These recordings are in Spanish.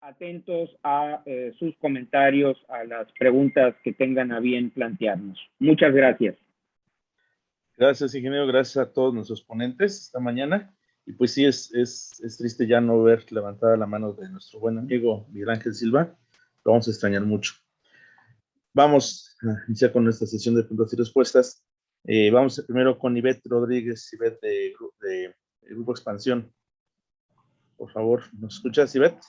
atentos a sus comentarios, a las preguntas que tengan a bien plantearnos. Muchas gracias. Gracias, ingeniero. Gracias a todos nuestros ponentes esta mañana. Y pues sí, es triste ya no ver levantada la mano de nuestro buen amigo Miguel Ángel Silva. Lo vamos a extrañar mucho. Vamos a iniciar con nuestra sesión de preguntas y respuestas. Vamos primero con Ivette Rodríguez, Ivette de Grupo Expansión. Por favor, ¿nos escuchas, Ivette?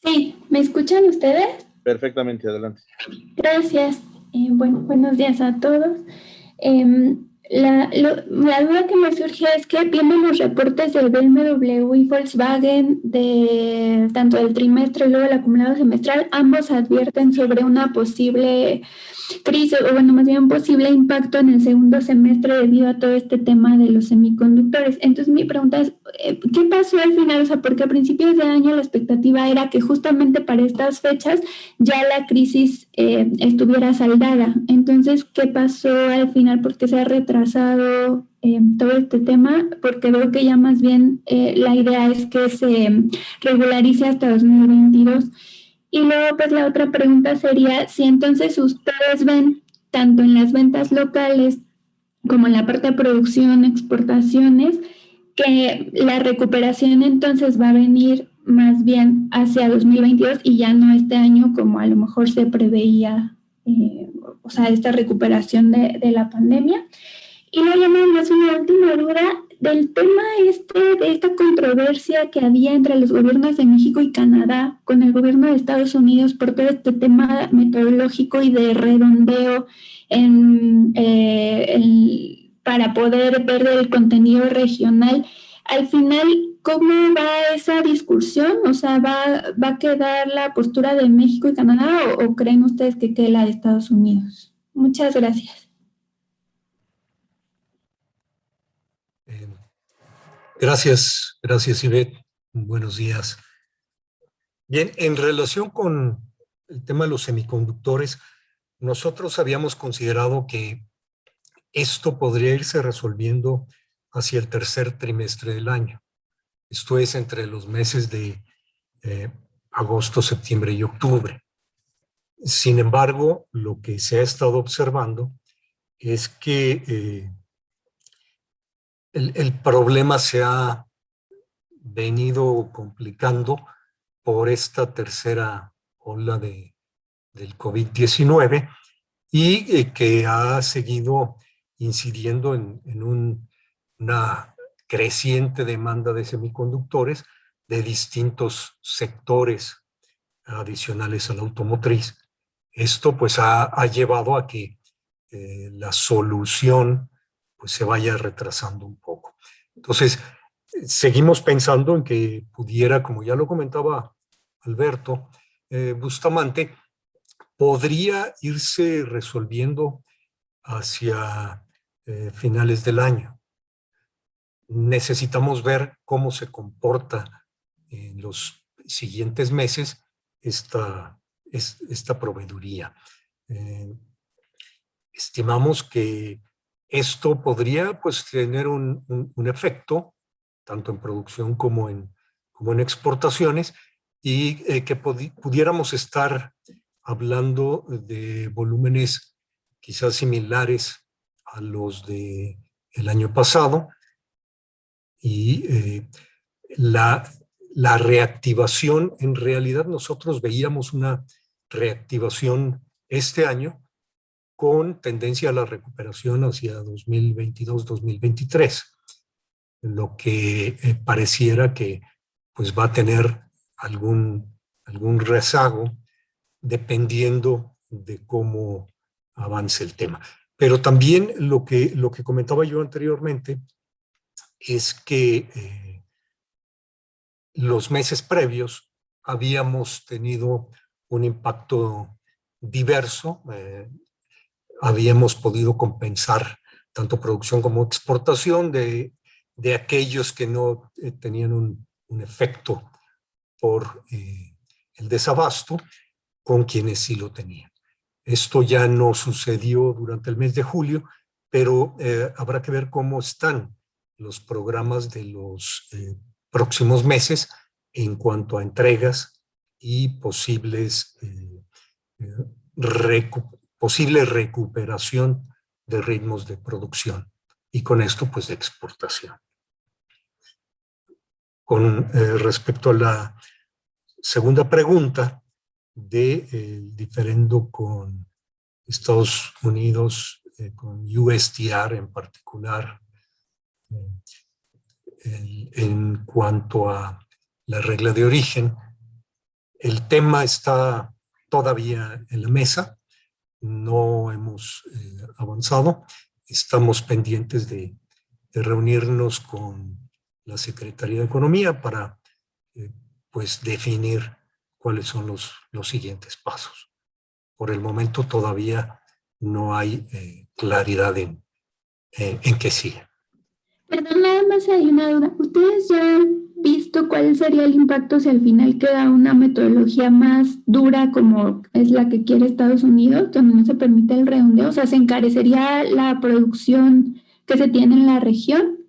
Sí, ¿me escuchan ustedes? Perfectamente, adelante. Gracias. Bueno, buenos días a todos. La duda que me surge es que viendo los reportes de BMW y Volkswagen de tanto del trimestre y luego el acumulado semestral, ambos advierten sobre una posible crisis, o bueno, más bien un posible impacto en el segundo semestre debido a todo este tema de los semiconductores. Entonces mi pregunta es, ¿qué pasó al final? O sea, porque a principios de año la expectativa era que justamente para estas fechas ya la crisis estuviera saldada. Entonces, ¿qué pasó al final? ¿Por qué se ha retrasado todo este tema? Porque veo que ya más bien la idea es que se regularice hasta 2022. Y luego, pues la otra pregunta sería si entonces ustedes ven, tanto en las ventas locales como en la parte de producción, exportaciones, que la recuperación entonces va a venir más bien hacia 2022 y ya no este año como a lo mejor se preveía, o sea, esta recuperación de la pandemia. Y luego ya nada más una última duda del tema de esta controversia que había entre los gobiernos de México y Canadá con el gobierno de Estados Unidos por todo este tema metodológico y de redondeo para poder ver el contenido regional. Al final, ¿cómo va esa discusión? O sea, ¿va a quedar la postura de México y Canadá o creen ustedes que quede la de Estados Unidos? Muchas gracias. Gracias, Ivette. Buenos días. Bien, en relación con el tema de los semiconductores, nosotros habíamos considerado que esto podría irse resolviendo hacia el tercer trimestre del año. Esto es entre los meses de agosto, septiembre y octubre. Sin embargo, lo que se ha estado observando es que el problema se ha venido complicando por esta tercera ola del COVID-19 y que ha seguido incidiendo en una creciente demanda de semiconductores de distintos sectores adicionales a la automotriz. Esto pues ha llevado a que la solución pues se vaya retrasando un poco. Entonces, seguimos pensando en que pudiera, como ya lo comentaba Alberto Bustamante, podría irse resolviendo hacia finales del año. Necesitamos ver cómo se comporta en los siguientes meses esta proveeduría. Estimamos que esto podría pues tener un efecto tanto en producción como en exportaciones y que pudiéramos estar hablando de volúmenes quizás similares a los del año pasado y la reactivación, en realidad nosotros veíamos una reactivación este año con tendencia a la recuperación hacia 2022-2023, lo que pareciera que pues va a tener algún rezago dependiendo de cómo avance el tema. Pero también lo que comentaba yo anteriormente es que los meses previos habíamos tenido un impacto diverso, habíamos podido compensar tanto producción como exportación de aquellos que no tenían un efecto por el desabasto con quienes sí lo tenían. Esto ya no sucedió durante el mes de julio, pero habrá que ver cómo están los programas de los próximos meses en cuanto a entregas y posible recuperación de ritmos de producción y con esto pues de exportación. Con respecto a la segunda pregunta del diferendo con Estados Unidos, con USTR en particular, en cuanto a la regla de origen, el tema está todavía en la mesa, no hemos avanzado, estamos pendientes de reunirnos con la Secretaría de Economía para pues definir cuáles son los siguientes pasos. Por el momento todavía no hay claridad en qué sigue. Perdón, nada más hay una duda. ¿Ustedes ya han visto cuál sería el impacto si al final queda una metodología más dura como es la que quiere Estados Unidos, donde no se permite el redondeo? O sea, ¿se encarecería la producción que se tiene en la región?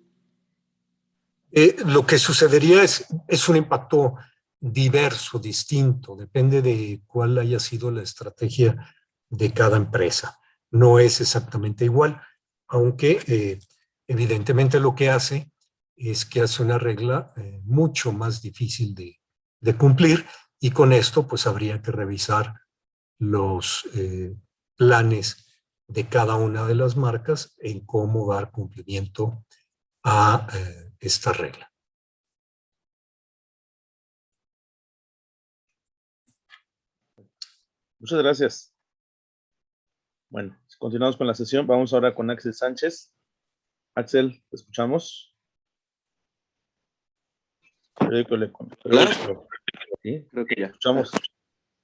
Lo que sucedería es un impacto diverso, distinto, depende de cuál haya sido la estrategia de cada empresa. No es exactamente igual, aunque evidentemente lo que hace es que hace una regla mucho más difícil de cumplir y con esto pues habría que revisar los planes de cada una de las marcas en cómo dar cumplimiento a esta regla. Muchas gracias. Bueno, continuamos con la sesión. Vamos ahora con Axel Sánchez. Axel, ¿te escuchamos? Hola. ¿Sí? Creo que ya. Escuchamos.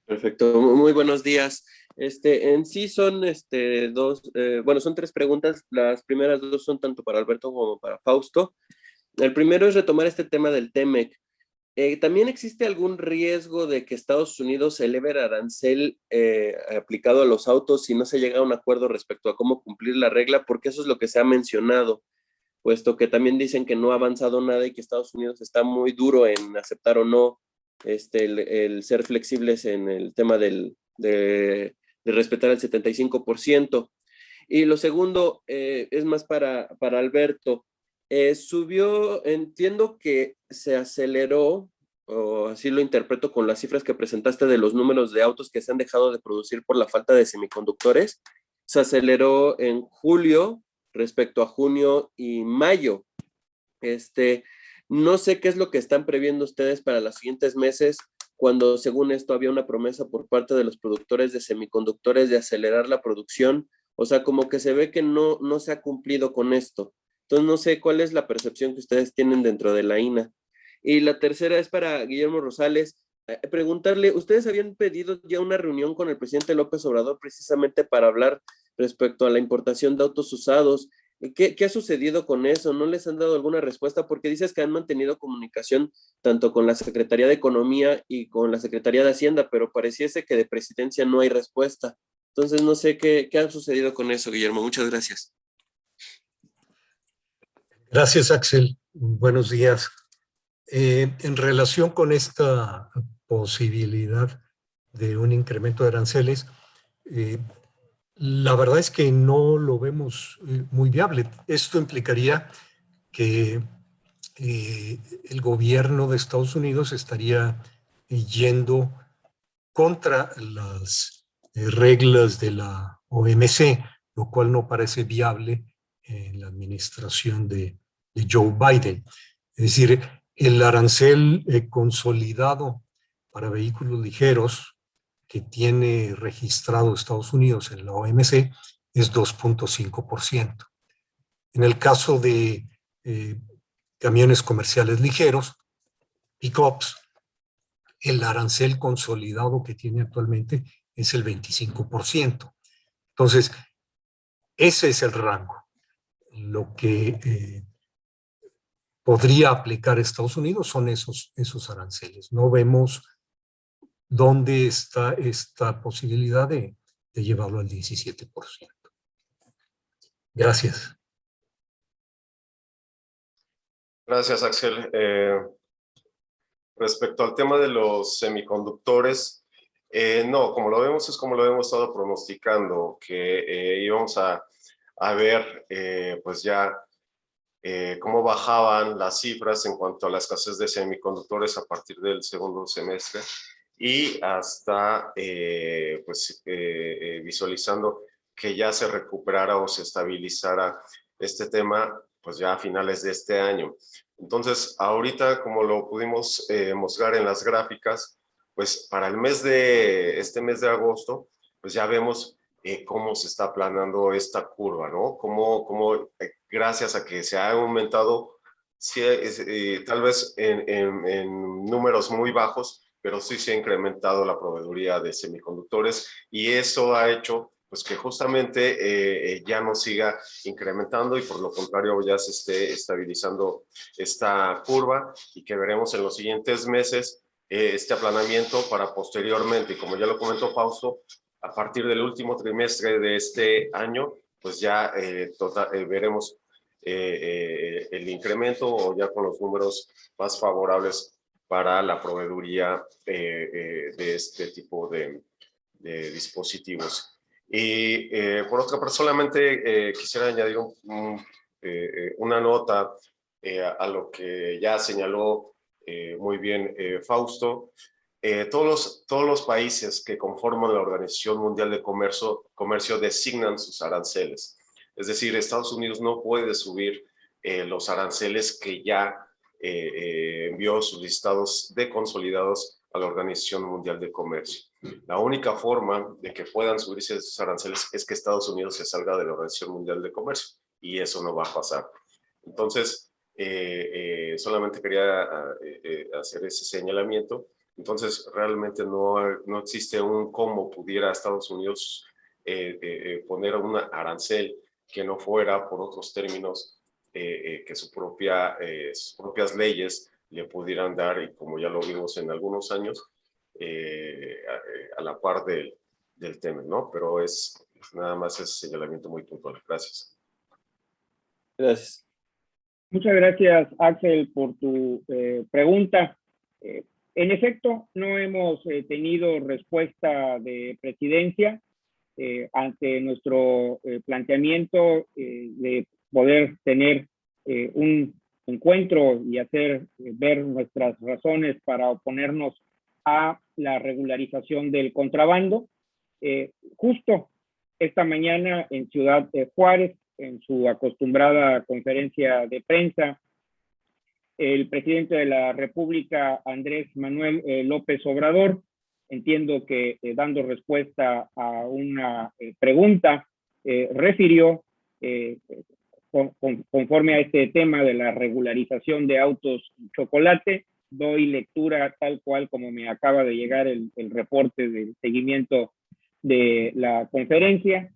Perfecto. Muy buenos días. En sí son son tres preguntas. Las primeras dos son tanto para Alberto como para Fausto. El primero es retomar este tema del TEMEC. ¿También existe algún riesgo de que Estados Unidos eleve el arancel aplicado a los autos si no se llega a un acuerdo respecto a cómo cumplir la regla? Porque eso es lo que se ha mencionado, puesto que también dicen que no ha avanzado nada y que Estados Unidos está muy duro en aceptar o no el ser flexibles en el tema de respetar el 75%. Y lo segundo es más para Alberto. Entiendo que se aceleró, o así lo interpreto con las cifras que presentaste de los números de autos que se han dejado de producir por la falta de semiconductores. Se aceleró en julio respecto a junio y mayo. No sé qué es lo que están previendo ustedes para los siguientes meses, cuando según esto había una promesa por parte de los productores de semiconductores de acelerar la producción. O sea, como que se ve que no se ha cumplido con esto. Entonces, no sé cuál es la percepción que ustedes tienen dentro de la INA. Y la tercera es para Guillermo Rosales. Preguntarle, ¿ustedes habían pedido ya una reunión con el presidente López Obrador precisamente para hablar respecto a la importación de autos usados? ¿Qué ha sucedido con eso? ¿No les han dado alguna respuesta? Porque dices que han mantenido comunicación tanto con la Secretaría de Economía y con la Secretaría de Hacienda, pero pareciese que de presidencia no hay respuesta. Entonces, no sé qué ha sucedido con eso, Guillermo. Muchas gracias. Gracias, Axel. Buenos días. En relación con esta posibilidad de un incremento de aranceles, la verdad es que no lo vemos muy viable. Esto implicaría que el gobierno de Estados Unidos estaría yendo contra las reglas de la OMC, lo cual no parece viable en la administración de Joe Biden. Es decir, el arancel consolidado para vehículos ligeros que tiene registrado Estados Unidos en la OMC es 2.5%. En el caso de camiones comerciales ligeros, pick-ups, el arancel consolidado que tiene actualmente es el 25%. Entonces, ese es el rango. Lo que podría aplicar Estados Unidos son esos aranceles. No vemos dónde está esta posibilidad de llevarlo al 17%. Gracias. Gracias, Axel. Respecto al tema de los semiconductores, no, como lo vemos es como lo hemos estado pronosticando, que íbamos a ver pues ya cómo bajaban las cifras en cuanto a la escasez de semiconductores a partir del segundo semestre y hasta visualizando que ya se recuperara o se estabilizara este tema pues ya a finales de este año. Entonces, ahorita, como lo pudimos mostrar en las gráficas, pues para el mes de, este mes de agosto, pues ya vemos cómo se está aplanando esta curva, ¿no? Cómo gracias a que se ha aumentado, sí, tal vez en números muy bajos, pero sí se ha incrementado la proveeduría de semiconductores y eso ha hecho pues que justamente ya no siga incrementando y por lo contrario ya se esté estabilizando esta curva y que veremos en los siguientes meses este aplanamiento para posteriormente, y como ya lo comentó Fausto, a partir del último trimestre de este año, pues ya veremos el incremento o ya con los números más favorables para la proveeduría de este tipo de dispositivos. Y por otra parte, solamente quisiera añadir una nota a lo que ya señaló muy bien Fausto. Todos los países que conforman la Organización Mundial de Comercio designan sus aranceles. Es decir, Estados Unidos no puede subir los aranceles que ya envió sus listados de consolidados a la Organización Mundial de Comercio. La única forma de que puedan subirse esos aranceles es que Estados Unidos se salga de la Organización Mundial de Comercio y eso no va a pasar. Entonces, solamente quería hacer ese señalamiento. Entonces, realmente no existe un cómo pudiera Estados Unidos poner un arancel que no fuera por otros términos que sus propias leyes le pudieran dar, y como ya lo vimos en algunos años, a la par del tema, ¿no? Pero es nada más ese señalamiento muy puntual. Gracias. Gracias. Muchas gracias, Axel, por tu pregunta. En efecto, no hemos tenido respuesta de presidencia ante nuestro planteamiento de poder tener un encuentro y hacer ver nuestras razones para oponernos a la regularización del contrabando. Justo esta mañana en Ciudad Juárez, en su acostumbrada conferencia de prensa, el presidente de la República, Andrés Manuel López Obrador, entiendo que dando respuesta a una pregunta, refirió conforme a este tema de la regularización de autos chocolate. Doy lectura tal cual como me acaba de llegar el reporte del seguimiento de la conferencia.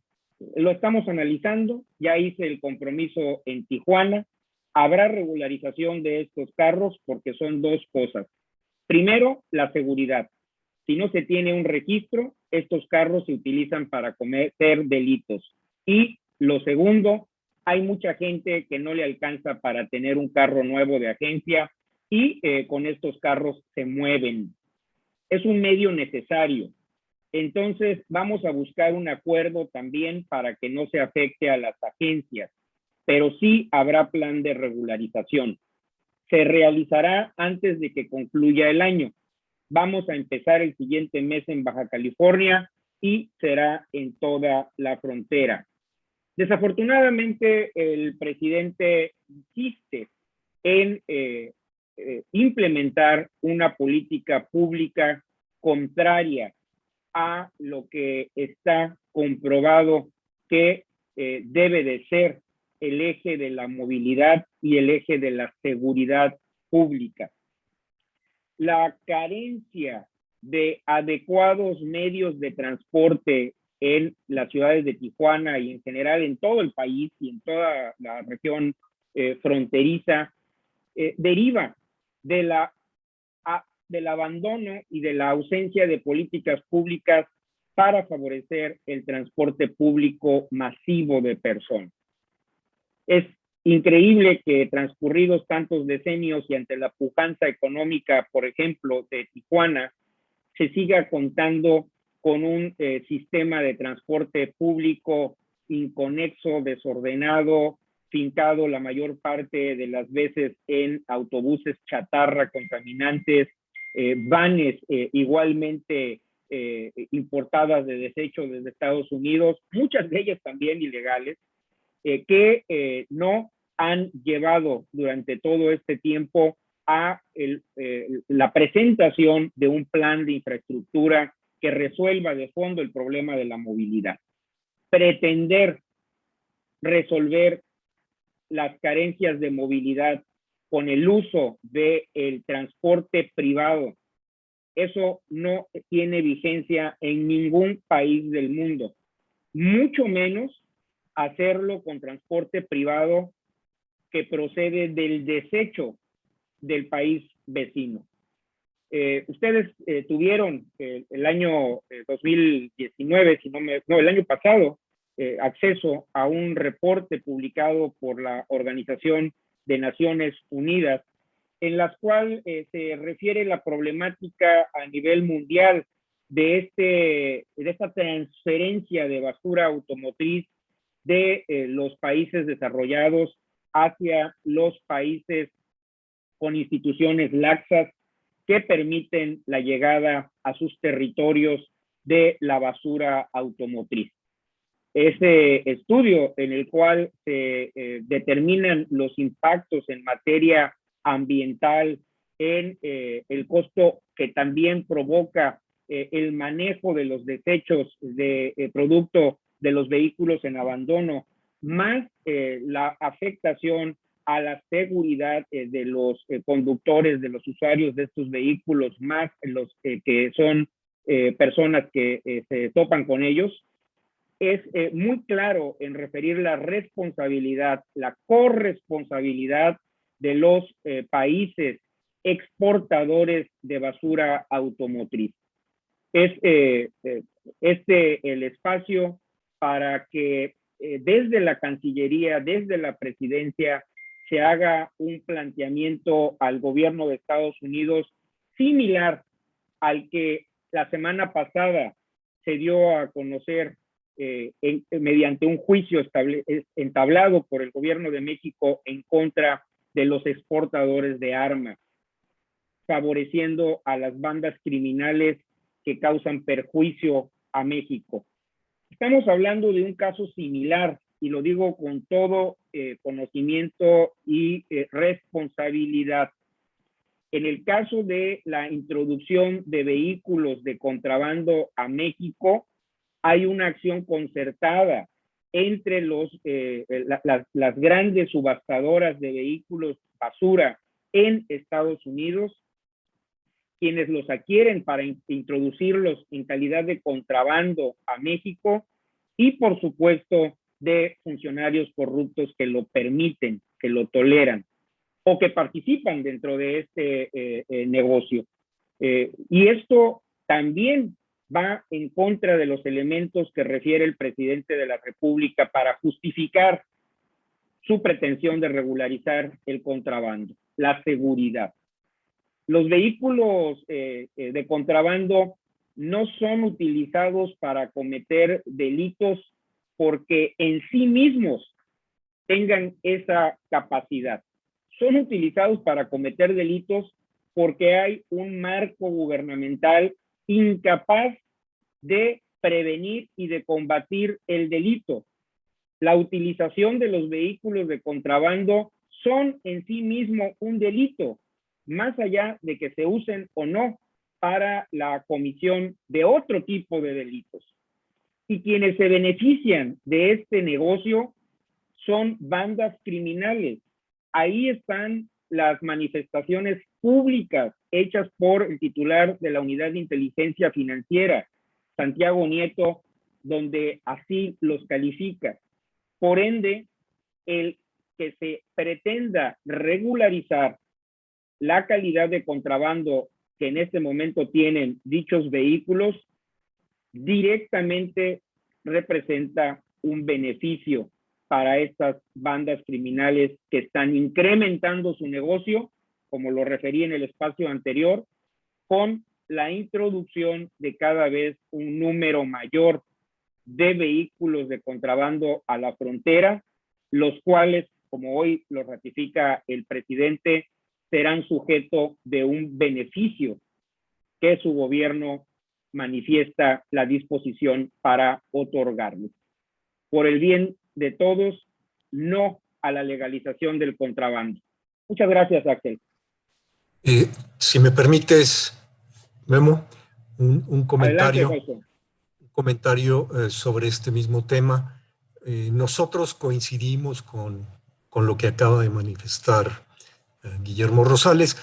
Lo estamos analizando, ya hice el compromiso en Tijuana. Habrá regularización de estos carros porque son dos cosas. Primero, la seguridad. Si no se tiene un registro, estos carros se utilizan para cometer delitos. Y lo segundo, hay mucha gente que no le alcanza para tener un carro nuevo de agencia y con estos carros se mueven. Es un medio necesario. Entonces, vamos a buscar un acuerdo también para que no se afecte a las agencias, pero sí habrá plan de regularización. Se realizará antes de que concluya el año. Vamos a empezar el siguiente mes en Baja California y será en toda la frontera. Desafortunadamente, el presidente insiste en implementar una política pública contraria a lo que está comprobado que debe de ser el eje de la movilidad y el eje de la seguridad pública. La carencia de adecuados medios de transporte en las ciudades de Tijuana y en general en todo el país y en toda la región fronteriza deriva del abandono y de la ausencia de políticas públicas para favorecer el transporte público masivo de personas. Es increíble que transcurridos tantos decenios y ante la pujanza económica, por ejemplo, de Tijuana, se siga contando con un sistema de transporte público inconexo, desordenado, fincado la mayor parte de las veces en autobuses chatarra, contaminantes, vanes igualmente importadas de desecho desde Estados Unidos, muchas de ellas también ilegales, que no han llevado durante todo este tiempo a la presentación de un plan de infraestructura que resuelva de fondo el problema de la movilidad. Pretender resolver las carencias de movilidad con el uso del transporte privado, eso no tiene vigencia en ningún país del mundo, mucho menos hacerlo con transporte privado que procede del desecho del país vecino. Ustedes tuvieron el año 2019, el año pasado, acceso a un reporte publicado por la Organización de Naciones Unidas, en las cuales se refiere la problemática a nivel mundial de esta transferencia de basura automotriz de los países desarrollados hacia los países con instituciones laxas que permiten la llegada a sus territorios de la basura automotriz. Ese estudio en el cual se determinan los impactos en materia ambiental, en el costo que también provoca el manejo de los desechos de producto de los vehículos en abandono, más la afectación a la seguridad de los conductores, de los usuarios de estos vehículos, más los que son personas que se topan con ellos, es muy claro en referir la responsabilidad, la corresponsabilidad de los países exportadores de basura automotriz. Es el espacio para que desde la Cancillería, desde la Presidencia, se haga un planteamiento al gobierno de Estados Unidos similar al que la semana pasada se dio a conocer mediante un juicio entablado por el gobierno de México en contra de los exportadores de armas, favoreciendo a las bandas criminales que causan perjuicio a México. Estamos hablando de un caso similar, y lo digo con todo conocimiento y responsabilidad. En el caso de la introducción de vehículos de contrabando a México, hay una acción concertada entre las grandes subastadoras de vehículos basura en Estados Unidos, quienes los adquieren para introducirlos en calidad de contrabando a México, y por supuesto de funcionarios corruptos que lo permiten, que lo toleran o que participan dentro de este negocio. Y esto también va en contra de los elementos que refiere el presidente de la República para justificar su pretensión de regularizar el contrabando, la seguridad. Los vehículos de contrabando no son utilizados para cometer delitos porque en sí mismos tengan esa capacidad. Son utilizados para cometer delitos porque hay un marco gubernamental incapaz de prevenir y de combatir el delito. La utilización de los vehículos de contrabando son en sí mismo un delito, más allá de que se usen o no para la comisión de otro tipo de delitos. Y quienes se benefician de este negocio son bandas criminales. Ahí están las manifestaciones públicas hechas por el titular de la Unidad de Inteligencia Financiera, Santiago Nieto, donde así los califica. Por ende, el que se pretenda regularizar la calidad de contrabando que en este momento tienen dichos vehículos, directamente representa un beneficio para estas bandas criminales que están incrementando su negocio, como lo referí en el espacio anterior, con la introducción de cada vez un número mayor de vehículos de contrabando a la frontera, los cuales, como hoy lo ratifica el presidente, serán sujeto de un beneficio que su gobierno manifiesta la disposición para otorgarles. Por el bien de todos, no a la legalización del contrabando. Muchas gracias, Axel. Si me permites, Memo, un comentario. Adelante, José. Un comentario sobre este mismo tema. Nosotros coincidimos con lo que acaba de manifestar Guillermo Rosales,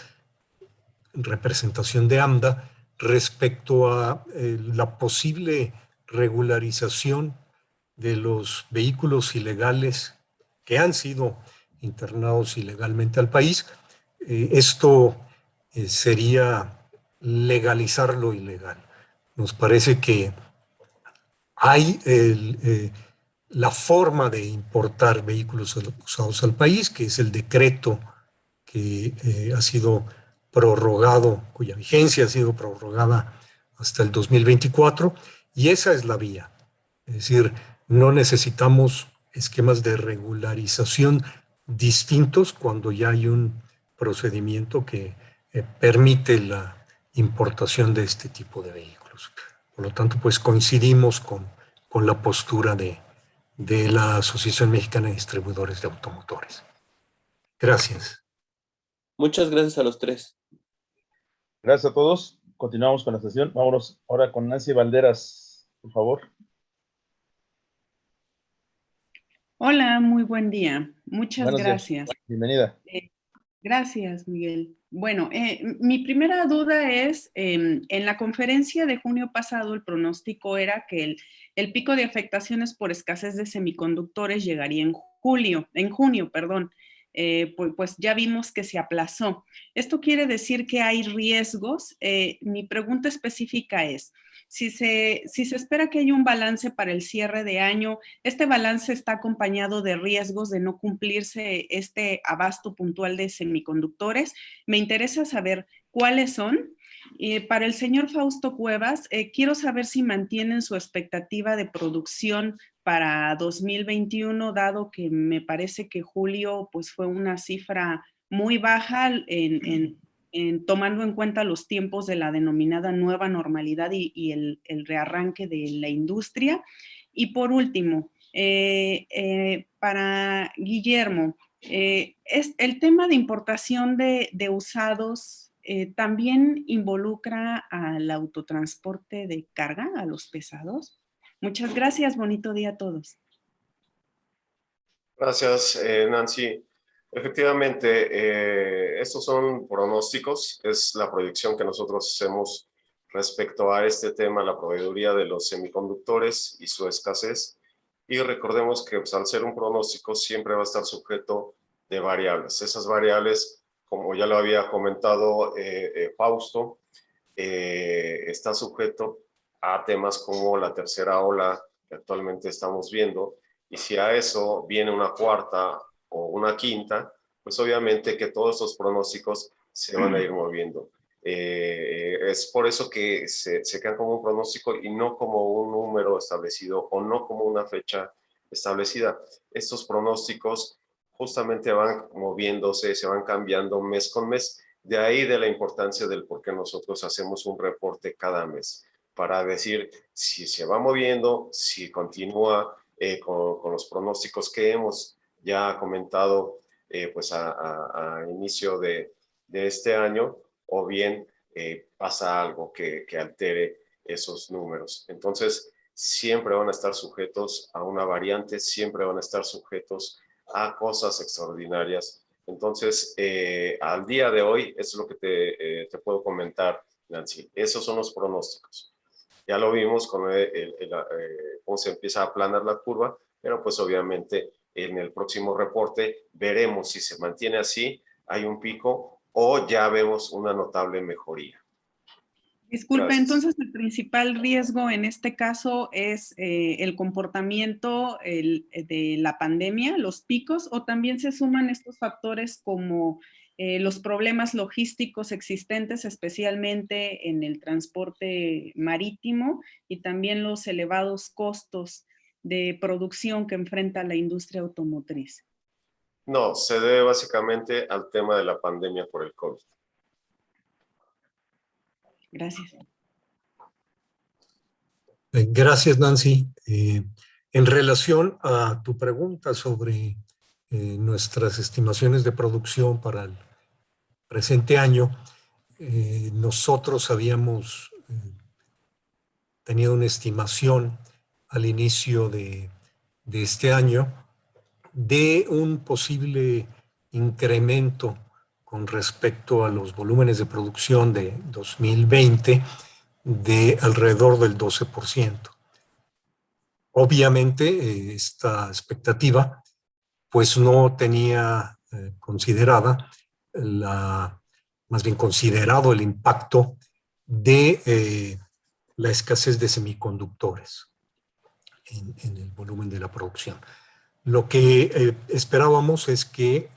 en representación de AMDA, respecto a la posible regularización de los vehículos ilegales que han sido internados ilegalmente al país. Esto sería legalizar lo ilegal. Nos parece que hay la forma de importar vehículos usados al país, que es el decreto que ha sido prorrogado, cuya vigencia ha sido prorrogada hasta el 2024, y esa es la vía. Es decir, no necesitamos esquemas de regularización distintos cuando ya hay un procedimiento que permite la importación de este tipo de vehículos. Por lo tanto, pues coincidimos con la postura de la Asociación Mexicana de Distribuidores de Automotores. Gracias. Muchas gracias a los tres. Gracias a todos. Continuamos con la sesión. Vámonos ahora con Nancy Valderas, por favor. Hola, muy buen día. Muchas Buenos días. gracias. Bienvenida. Gracias, Miguel. Bueno, mi primera duda es, en la conferencia de junio pasado, el pronóstico era que el pico de afectaciones por escasez de semiconductores llegaría en junio. Pues ya vimos que se aplazó. ¿Esto quiere decir que hay riesgos? Mi pregunta específica es, si se espera que haya un balance para el cierre de año, ¿este balance está acompañado de riesgos de no cumplirse este abasto puntual de semiconductores? Me interesa saber cuáles son. Para el señor Fausto Cuevas, quiero saber si mantienen su expectativa de producción para 2021, dado que me parece que julio pues, fue una cifra muy baja tomando en cuenta los tiempos de la denominada nueva normalidad y el rearranque de la industria. Y por último, para Guillermo, el tema de importación de usados también involucra al autotransporte de carga, a los pesados. Muchas gracias, bonito día a todos. Gracias, Nancy. Efectivamente, estos son pronósticos, es la proyección que nosotros hacemos respecto a este tema, la proveeduría de los semiconductores y su escasez. Y recordemos que pues, al ser un pronóstico siempre va a estar sujeto de variables. Esas variables, como ya lo había comentado Fausto, está sujeto a temas como la tercera ola que actualmente estamos viendo. Y si a eso viene una cuarta o una quinta, pues obviamente que todos estos pronósticos se van a ir moviendo. Es por eso que se quedan como un pronóstico y no como un número establecido o no como una fecha establecida. Estos pronósticos justamente van moviéndose, se van cambiando mes con mes. De ahí de la importancia del por qué nosotros hacemos un reporte cada mes, para decir si se va moviendo, si continúa con los pronósticos que hemos ya comentado pues a inicio de este año, o bien pasa algo que altere esos números. Entonces, siempre van a estar sujetos a una variante, siempre van a estar sujetos a cosas extraordinarias. Entonces, al día de hoy, eso es lo que te puedo comentar, Nancy. Esos son los pronósticos. Ya lo vimos con cómo se empieza a aplanar la curva, pero pues obviamente en el próximo reporte veremos si se mantiene así, hay un pico o ya vemos una notable mejoría. Disculpe, Gracias. entonces el principal riesgo en este caso es el comportamiento de la pandemia, los picos, o también se suman estos factores como los problemas logísticos existentes, especialmente en el transporte marítimo, y también los elevados costos de producción que enfrenta la industria automotriz. No, se debe básicamente al tema de la pandemia por el COVID. Gracias. Gracias, Nancy. En relación a tu pregunta sobre nuestras estimaciones de producción para el presente año, nosotros habíamos tenido una estimación al inicio de este año de un posible incremento con respecto a los volúmenes de producción de 2020 de alrededor del 12%. Obviamente, esta expectativa pues no tenía considerada más bien considerado el impacto de la escasez de semiconductores en el volumen de la producción. Lo que esperábamos es que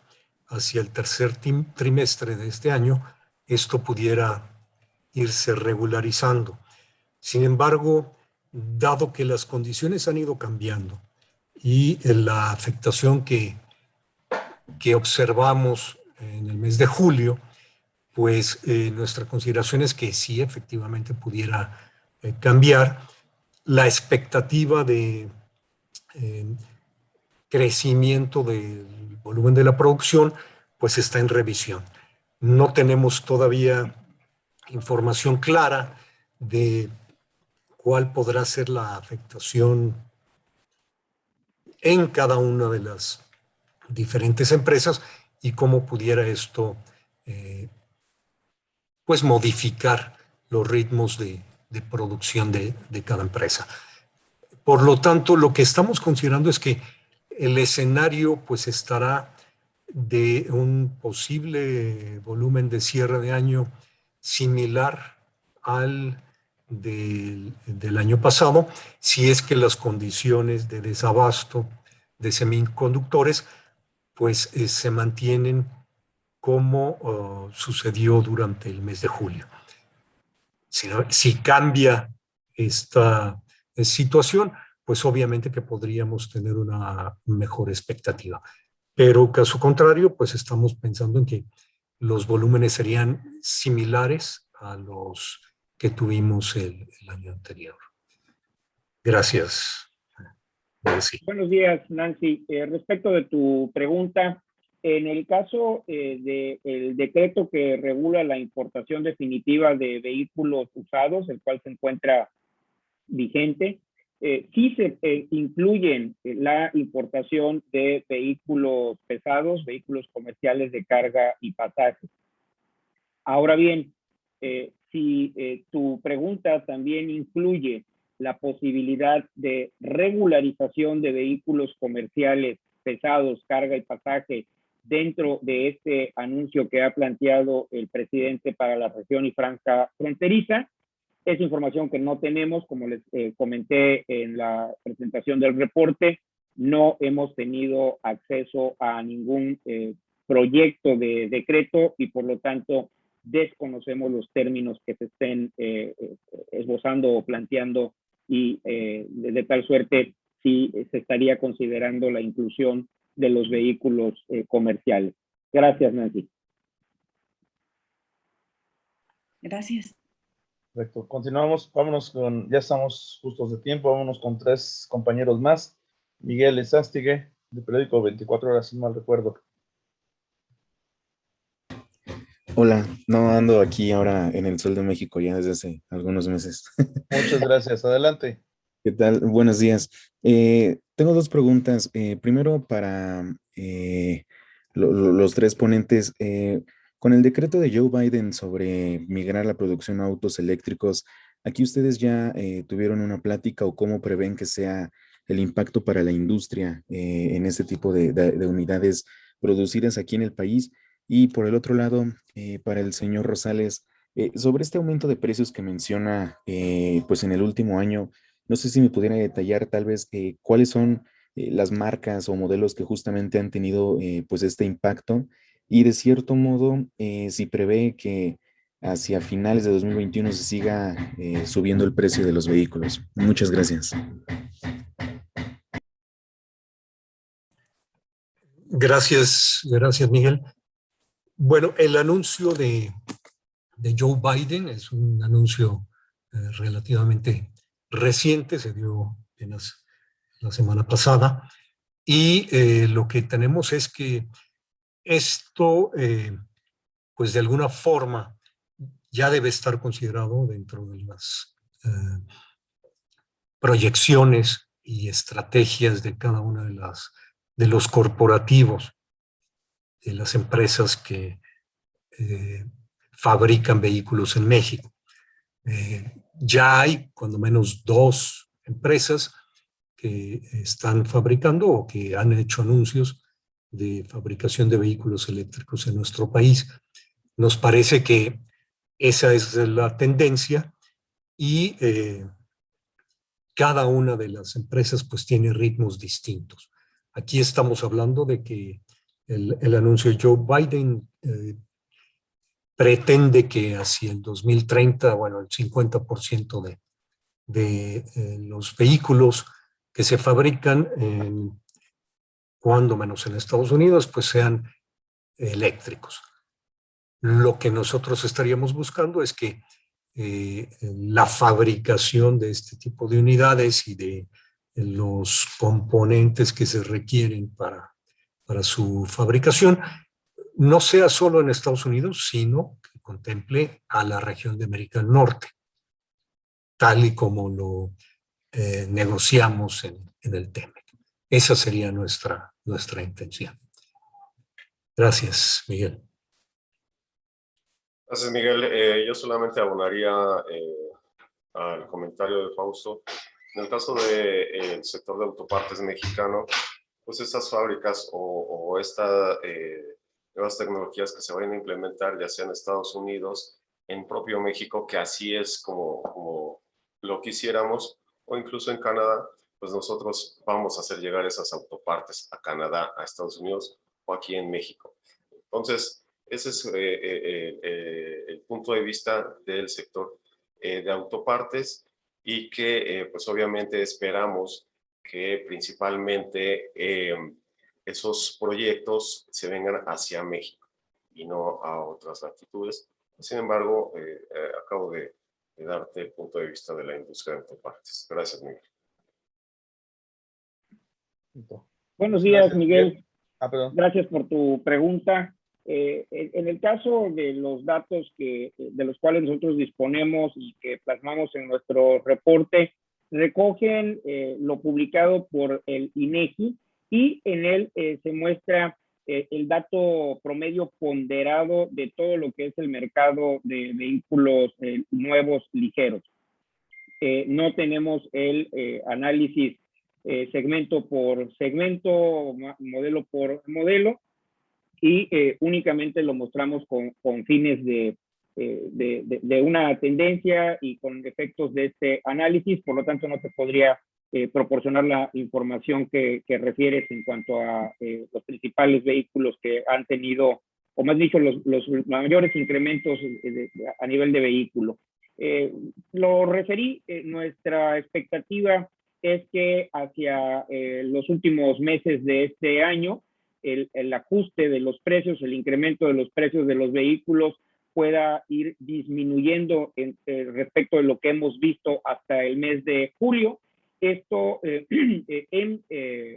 hacia el tercer trimestre de este año esto pudiera irse regularizando. Sin embargo, dado que las condiciones han ido cambiando y la afectación que observamos en el mes de julio, pues nuestra consideración es que sí, efectivamente pudiera cambiar. La expectativa de crecimiento del volumen de la producción, pues está en revisión. No tenemos todavía información clara de cuál podrá ser la afectación en cada una de las diferentes empresas y cómo pudiera esto pues modificar los ritmos de producción de cada empresa. Por lo tanto, lo que estamos considerando es que el escenario pues estará de un posible volumen de cierre de año similar al del año pasado, si es que las condiciones de desabasto de semiconductores pues se mantienen como sucedió durante el mes de julio. Si cambia esta situación, pues obviamente que podríamos tener una mejor expectativa. Pero caso contrario, pues estamos pensando en que los volúmenes serían similares a los que tuvimos el año anterior. Gracias. Sí. Buenos días, Nancy. Respecto de tu pregunta, en el caso del decreto que regula la importación definitiva de vehículos usados, el cual se encuentra vigente, sí se incluyen la importación de vehículos pesados, vehículos comerciales de carga y pasaje. Ahora bien, si tu pregunta también incluye la posibilidad de regularización de vehículos comerciales pesados, carga y pasaje, dentro de este anuncio que ha planteado el presidente para la región y franja fronteriza, es información que no tenemos, como les comenté en la presentación del reporte. No hemos tenido acceso a ningún proyecto de decreto y por lo tanto desconocemos los términos que se estén esbozando o planteando y de tal suerte si se estaría considerando la inclusión de los vehículos comerciales. Gracias, Nancy. Gracias. Perfecto. Continuamos. Vámonos con, ya estamos justos de tiempo, vámonos con 3 compañeros más. Miguel Ezástigue, de periódico 24 Horas, si mal recuerdo. Hola, no ando aquí ahora en el Sol de México ya desde hace algunos meses. Muchas gracias. Adelante. ¿Qué tal? Buenos días. Tengo 2 preguntas. Primero para los 3 ponentes. Con el decreto de Joe Biden sobre migrar la producción a autos eléctricos, ¿aquí ustedes ya tuvieron una plática o cómo prevén que sea el impacto para la industria en este tipo de unidades producidas aquí en el país? Y por el otro lado, para el señor Rosales, Sobre este aumento de precios que menciona, pues en el último año, no sé si me pudiera detallar tal vez cuáles son las marcas o modelos que justamente han tenido pues este impacto y de cierto modo si prevé que hacia finales de 2021 se siga subiendo el precio de los vehículos. Muchas gracias. Gracias, Miguel. Bueno, el anuncio de Joe Biden es un anuncio relativamente reciente, se dio apenas la semana pasada, y lo que tenemos es que esto, pues de alguna forma, ya debe estar considerado dentro de las proyecciones y estrategias de cada una de los corporativos, de las empresas que fabrican vehículos en México. Ya hay cuando menos 2 empresas que están fabricando o que han hecho anuncios de fabricación de vehículos eléctricos en nuestro país. Nos parece que esa es la tendencia y cada una de las empresas pues tiene ritmos distintos. Aquí estamos hablando de que el anuncio de Joe Biden pretende que hacia el 2030, bueno, el 50% de los vehículos que se fabrican, cuando menos en Estados Unidos, pues sean eléctricos. Lo que nosotros estaríamos buscando es que la fabricación de este tipo de unidades y de los componentes que se requieren para su fabricación no sea solo en Estados Unidos, sino que contemple a la región de América del Norte, tal y como lo negociamos en el TEMEC. Esa sería nuestra intención. Gracias, Miguel. Gracias, Miguel. Yo solamente abonaría al comentario de Fausto. En el caso del sector de autopartes mexicano, pues estas fábricas o estas nuevas tecnologías que se vayan a implementar, ya sea en Estados Unidos, en propio México, que así es como lo quisiéramos, o incluso en Canadá, pues nosotros vamos a hacer llegar esas autopartes a Canadá, a Estados Unidos o aquí en México. Entonces, ese es el punto de vista del sector de autopartes y que pues obviamente esperamos que principalmente esos proyectos se vengan hacia México y no a otras latitudes. Sin embargo, acabo de darte el punto de vista de la industria de autopartes. Gracias, Miguel. Buenos días, Miguel. Perdón. Gracias por tu pregunta. En el caso de los datos de los cuales nosotros disponemos y que plasmamos en nuestro reporte, recogen lo publicado por el INEGI y en él se muestra el dato promedio ponderado de todo lo que es el mercado de vehículos nuevos ligeros. No tenemos el análisis segmento por segmento, modelo por modelo, y únicamente lo mostramos con fines de una tendencia y con efectos de este análisis. Por lo tanto, no te podría proporcionar la información que refieres en cuanto a los principales vehículos que han tenido, o más dicho, los mayores incrementos a nivel de vehículo. Lo referí, nuestra expectativa es que hacia los últimos meses de este año, el ajuste de los precios, el incremento de los precios de los vehículos pueda ir disminuyendo respecto de lo que hemos visto hasta el mes de julio. Esto en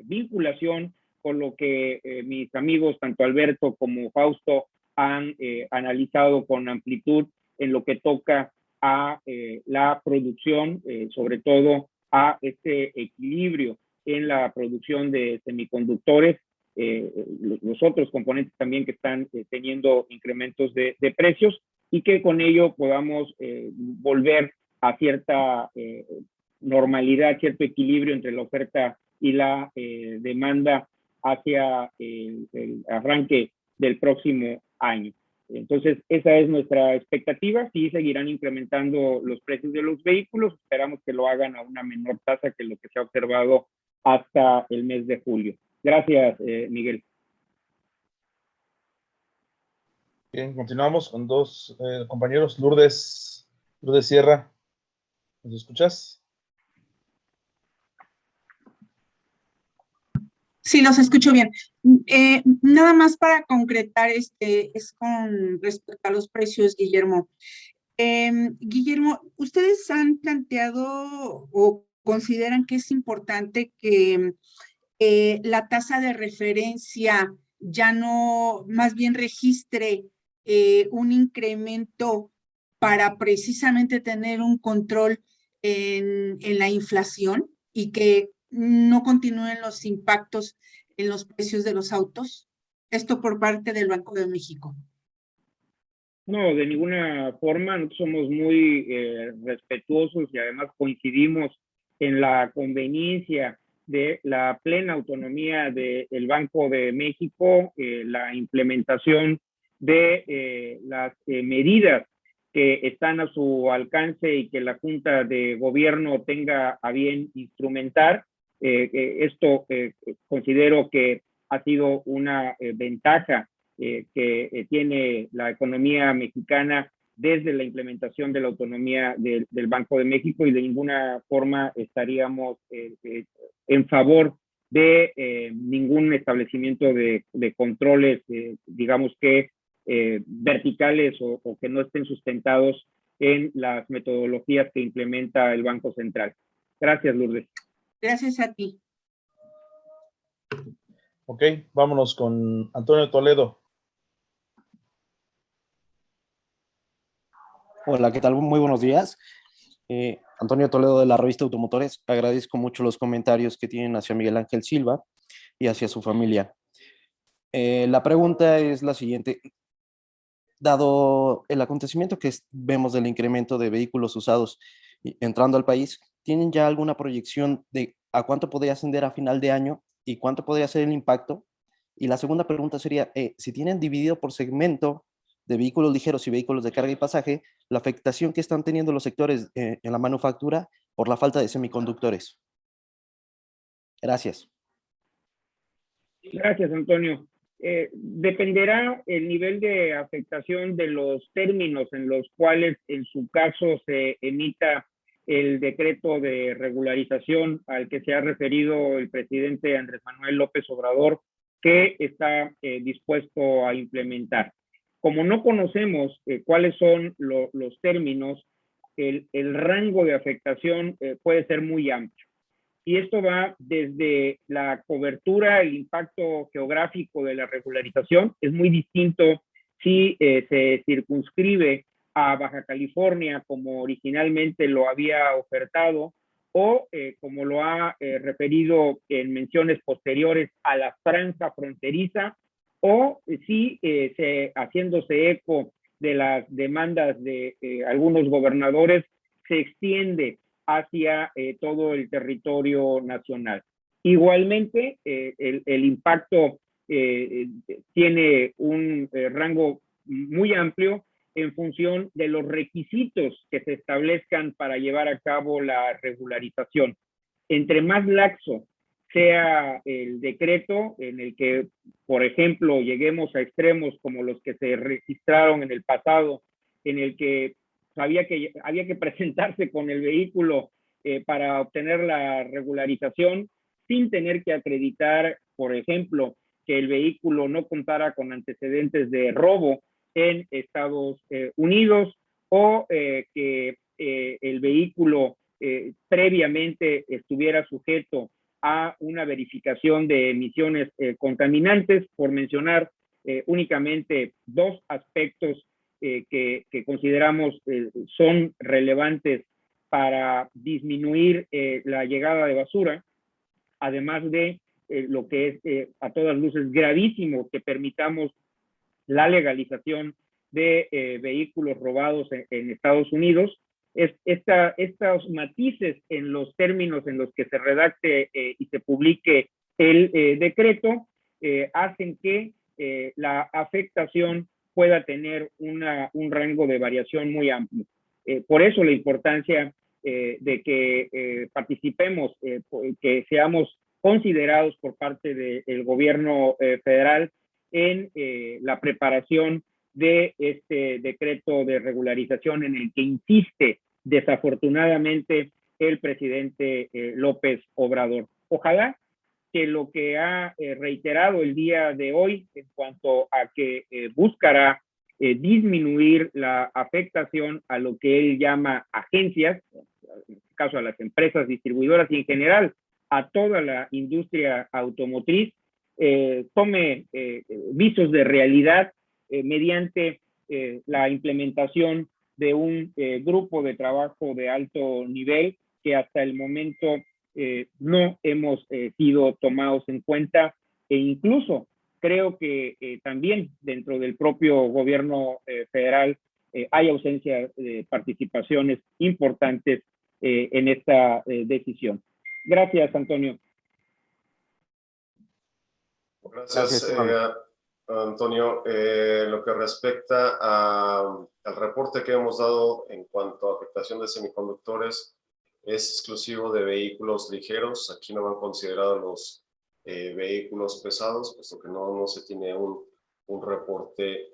vinculación con lo que mis amigos, tanto Alberto como Fausto, han analizado con amplitud en lo que toca a la producción, sobre todo a este equilibrio en la producción de semiconductores, los otros componentes también que están teniendo incrementos de precios, y que con ello podamos volver a cierta normalidad, cierto equilibrio entre la oferta y la demanda hacia el arranque del próximo año. Entonces, esa es nuestra expectativa. Sí seguirán incrementando los precios de los vehículos. Esperamos que lo hagan a una menor tasa que lo que se ha observado hasta el mes de julio. Gracias, Miguel. Bien, continuamos con dos compañeros. Lourdes Sierra, ¿nos escuchas? Sí, los escucho bien. Nada más para concretar, es con respecto a los precios, Guillermo. Guillermo, ¿ustedes han planteado o consideran que es importante que la tasa de referencia ya no, más bien registre un incremento para precisamente tener un control en la inflación y que no continúen los impactos en los precios de los autos? Esto por parte del Banco de México. No, de ninguna forma. Nosotros somos muy respetuosos y además coincidimos en la conveniencia de la plena autonomía del Banco de México, la implementación de las medidas que están a su alcance y que la Junta de Gobierno tenga a bien instrumentar. Esto considero que ha sido una ventaja que tiene la economía mexicana desde la implementación de la autonomía del Banco de México, y de ninguna forma estaríamos en favor de ningún establecimiento de controles, digamos que verticales o que no estén sustentados en las metodologías que implementa el Banco Central. Gracias, Lourdes. Gracias a ti. Ok, vámonos con Antonio Toledo. Hola, ¿qué tal? Muy buenos días. Antonio Toledo de la revista Automotores. Agradezco mucho los comentarios que tienen hacia Miguel Ángel Silva y hacia su familia. La pregunta es la siguiente. Dado el acontecimiento que vemos del incremento de vehículos usados entrando al país, ¿tienen ya alguna proyección de a cuánto podría ascender a final de año y cuánto podría ser el impacto? Y la segunda pregunta sería, si tienen dividido por segmento de vehículos ligeros y vehículos de carga y pasaje, la afectación que están teniendo los sectores en la manufactura por la falta de semiconductores. Gracias. Gracias, Antonio. Dependerá el nivel de afectación de los términos en los cuales en su caso se emita el decreto de regularización al que se ha referido el presidente Andrés Manuel López Obrador, que está dispuesto a implementar. Como no conocemos cuáles son los términos, el rango de afectación puede ser muy amplio. Y esto va desde la cobertura, el impacto geográfico de la regularización. Es muy distinto si se circunscribe a Baja California, como originalmente lo había ofertado, o como lo ha referido en menciones posteriores a la franja fronteriza, o si haciéndose eco de las demandas de algunos gobernadores, se extiende hacia todo el territorio nacional. Igualmente, el impacto tiene un rango muy amplio en función de los requisitos que se establezcan para llevar a cabo la regularización. Entre más laxo sea el decreto, en el que, por ejemplo, lleguemos a extremos como los que se registraron en el pasado, en el que había que presentarse con el vehículo para obtener la regularización sin tener que acreditar, por ejemplo, que el vehículo no contara con antecedentes de robo en Estados Unidos, o que el vehículo previamente estuviera sujeto a una verificación de emisiones contaminantes, por mencionar únicamente dos aspectos que consideramos son relevantes para disminuir la llegada de basura, además de lo que es a todas luces gravísimo, que permitamos la legalización de vehículos robados en Estados Unidos. Estos matices en los términos en los que se redacte y se publique el decreto hacen que la afectación pueda tener un rango de variación muy amplio. Por eso la importancia de que participemos, que seamos considerados por parte del gobierno federal en la preparación de este decreto de regularización en el que insiste desafortunadamente el presidente López Obrador. Ojalá que lo que ha reiterado el día de hoy en cuanto a que buscará disminuir la afectación a lo que él llama agencias, en este caso a las empresas distribuidoras y en general a toda la industria automotriz, tome visos de realidad mediante la implementación de un grupo de trabajo de alto nivel que hasta el momento no hemos sido tomados en cuenta, e incluso creo que también dentro del propio gobierno federal hay ausencia de participaciones importantes en esta decisión. Gracias, Antonio. Gracias, Antonio. Lo que respecta al reporte que hemos dado en cuanto a afectación de semiconductores, es exclusivo de vehículos ligeros. Aquí no van considerados los vehículos pesados, puesto que no se tiene un reporte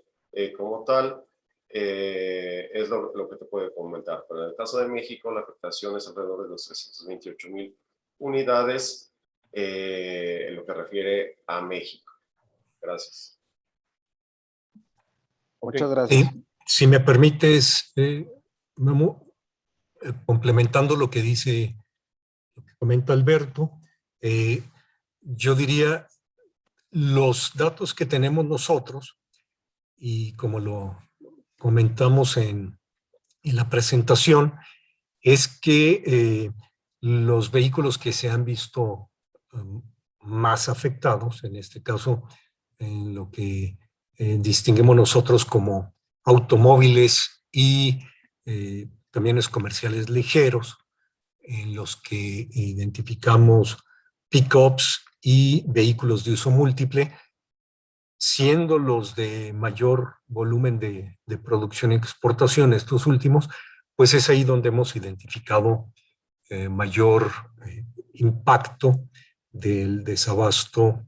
como tal. Es lo que te puedo comentar. Pero en el caso de México, la afectación es alrededor de los 328,000 unidades en lo que refiere a México. Gracias. Muchas gracias. Si me permites, Memo, complementando lo que comenta Alberto, yo diría, los datos que tenemos nosotros, y como lo comentamos en la presentación, es que los vehículos que se han visto más afectados, en este caso, en lo que distinguimos nosotros como automóviles y camiones comerciales ligeros, en los que identificamos pick-ups y vehículos de uso múltiple, siendo los de mayor volumen de producción y exportación estos últimos, pues es ahí donde hemos identificado mayor impacto del desabasto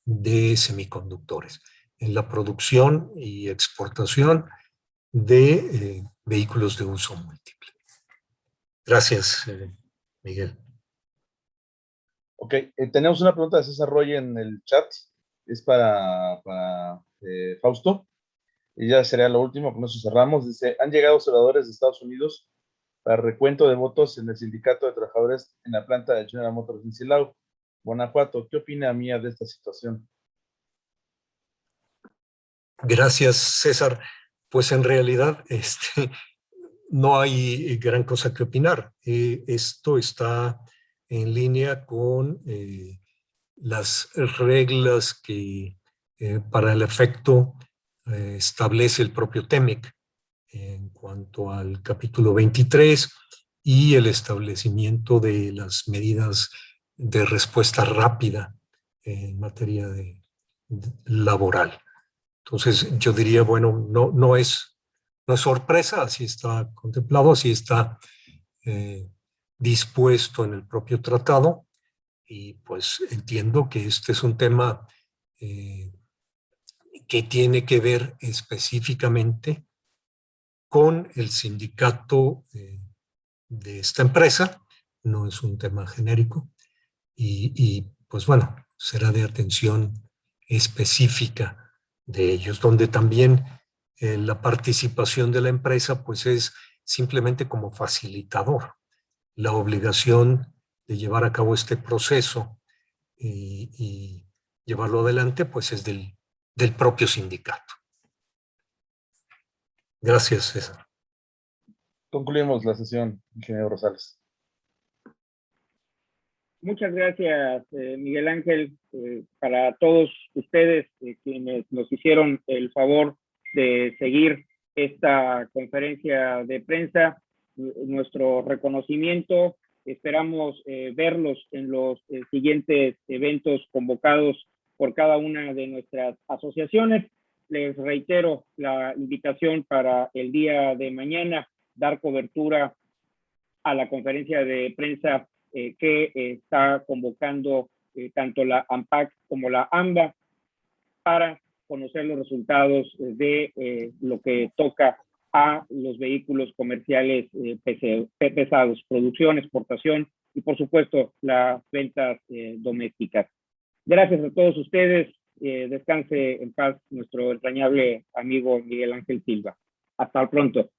de semiconductores en la producción y exportación de vehículos de uso múltiple. Gracias, Miguel. Ok, tenemos una pregunta de César Roy en el chat. Es para Fausto. Y ya sería lo último, con eso cerramos. Dice, han llegado observadores de Estados Unidos para recuento de votos en el Sindicato de Trabajadores en la planta de General Motors en Silao, Guanajuato. ¿Qué opina Mía de esta situación? Gracias, César. Pues en realidad no hay gran cosa que opinar. Esto está en línea con las reglas que para el efecto establece el propio TEMEC en cuanto al capítulo 23 y el establecimiento de las medidas de respuesta rápida en materia laboral. Entonces yo diría, bueno, no es sorpresa, así está contemplado, así está dispuesto en el propio tratado, y pues entiendo que este es un tema que tiene que ver específicamente con el sindicato de esta empresa, no es un tema genérico, y pues bueno, será de atención específica de ellos, donde también la participación de la empresa pues es simplemente como facilitador. La obligación de llevar a cabo este proceso y llevarlo adelante pues es del propio sindicato. Gracias, César. Concluimos la sesión, ingeniero Rosales. Muchas gracias, Miguel Ángel, para todos ustedes quienes nos hicieron el favor de seguir esta conferencia de prensa. Nuestro reconocimiento. Esperamos verlos en los siguientes eventos convocados por cada una de nuestras asociaciones. les reitero la invitación para el día de mañana, dar cobertura a la conferencia de prensa que está convocando tanto la ANPAC como la AMBA para conocer los resultados de lo que toca a los vehículos comerciales pesados, producción, exportación y por supuesto las ventas domésticas. Gracias a todos ustedes. Descanse en paz nuestro entrañable amigo Miguel Ángel Silva. Hasta pronto.